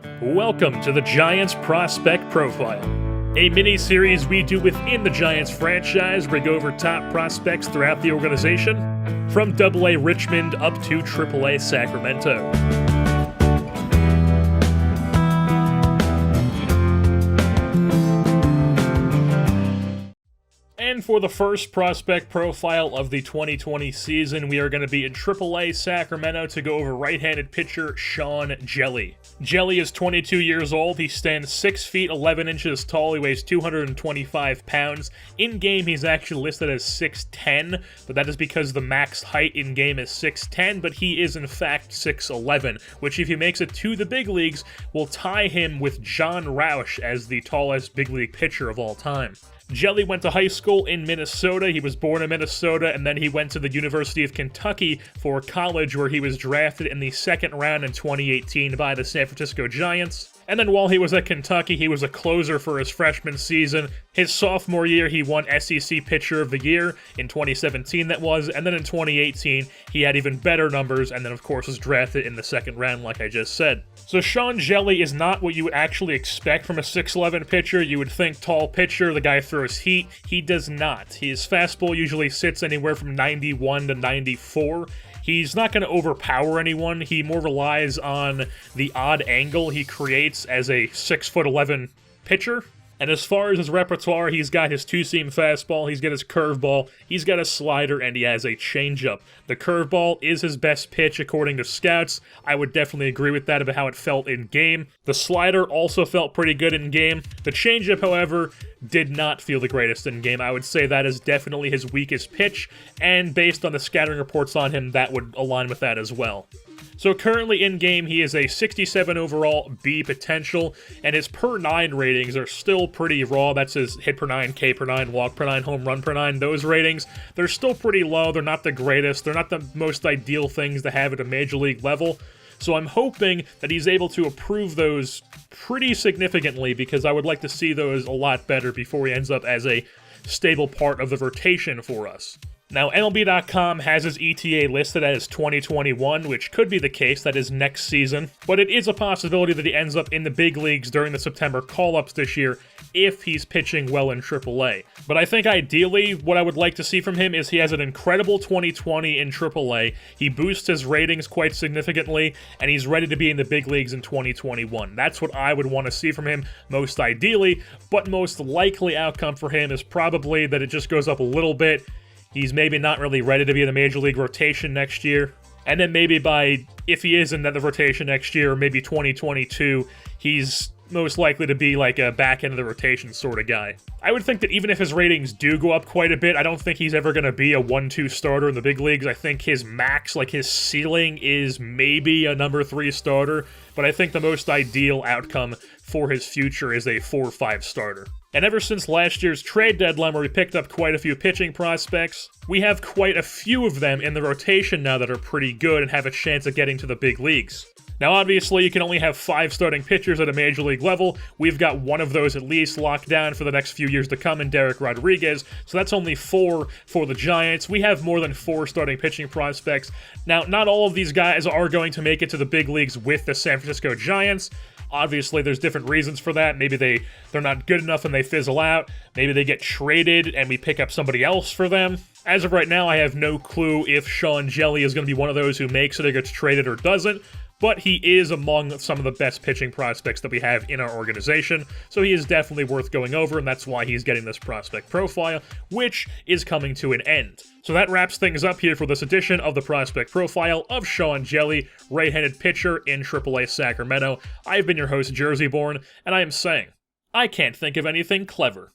Welcome to the Giants Prospect Profile, a mini-series we do within the Giants franchise where we go over top prospects throughout the organization, from AA Richmond up to AAA Sacramento. And for the first prospect profile of the 2020 season, we are going to be in AAA Sacramento to go over right-handed pitcher Sean Hjelle. Hjelle is 22 years old. He stands 6 feet 11 inches tall. He weighs 225 pounds. In-game, he's actually listed as 6'10", but that is because the max height in-game is 6'10", but he is in fact 6'11", which if he makes it to the big leagues, will tie him with John Roush as the tallest big league pitcher of all time. Hjelle went to high school in Minnesota. He was born in Minnesota, and then he went to the University of Kentucky for college, where he was drafted in the second round in 2018 by the San Francisco Giants. And then while he was at Kentucky, he was a closer for his freshman season. His sophomore year, he won SEC Pitcher of the Year in 2017, that was, and then in 2018, he had even better numbers, and then of course was drafted in the second round, like I just said. So Sean Hjelle is not what you would actually expect from a 6'11 pitcher. You would think tall pitcher, the guy throws heat. He does not. His fastball usually sits anywhere from 91 to 94. He's not going to overpower anyone. He more relies on the odd angle he creates as a 6'11 pitcher. And as far as his repertoire, he's got his two-seam fastball, he's got his curveball, he's got a slider, and he has a changeup. The curveball is his best pitch according to scouts. I would definitely agree with that about how it felt in game. The slider also felt pretty good in game. The changeup, however, did not feel the greatest in game. I would say that is definitely his weakest pitch, and based on the scouting reports on him, that would align with that as well. So currently in-game, he is a 67 overall B potential, and his per 9 ratings are still pretty raw. That's his hit per 9, K per 9, walk per 9, home run per 9. Those ratings, they're still pretty low. They're not the greatest. They're not the most ideal things to have at a major league level. So I'm hoping that he's able to improve those pretty significantly, because I would like to see those a lot better before he ends up as a stable part of the rotation for us. Now, MLB.com has his ETA listed as 2021, which could be the case, that is next season, but it is a possibility that he ends up in the big leagues during the September call-ups this year if he's pitching well in AAA. But I think ideally, what I would like to see from him is he has an incredible 2020 in AAA, he boosts his ratings quite significantly, and he's ready to be in the big leagues in 2021. That's what I would want to see from him most ideally, but most likely outcome for him is probably that it just goes up a little bit. He's maybe not really ready to be in the Major League rotation next year. And then maybe if he is in the rotation next year, or maybe 2022, he's most likely to be like a back end of the rotation sort of guy. I would think that even if his ratings do go up quite a bit, I don't think he's ever going to be a 1-2 starter in the big leagues. I think his max, like his ceiling, is maybe a number 3 starter, but I think the most ideal outcome for his future is a 4-5 starter. And ever since last year's trade deadline, where we picked up quite a few pitching prospects, we have quite a few of them in the rotation now that are pretty good and have a chance of getting to the big leagues. Now, obviously, you can only have 5 starting pitchers at a major league level. We've got one of those at least locked down for the next few years to come in Derek Rodriguez, so that's only 4 for the Giants. We have more than 4 starting pitching prospects. Now, not all of these guys are going to make it to the big leagues with the San Francisco Giants. Obviously, there's different reasons for that. Maybe they're not good enough and they fizzle out. Maybe they get traded and we pick up somebody else for them. As of right now, I have no clue if Sean Hjelle is going to be one of those who makes it or gets traded or doesn't, but he is among some of the best pitching prospects that we have in our organization, so he is definitely worth going over, and that's why he's getting this prospect profile, which is coming to an end. So that wraps things up here for this edition of the prospect profile of Sean Hjelle, right-handed pitcher in AAA Sacramento. I've been your host, Jersey Born, and I am saying, I can't think of anything clever.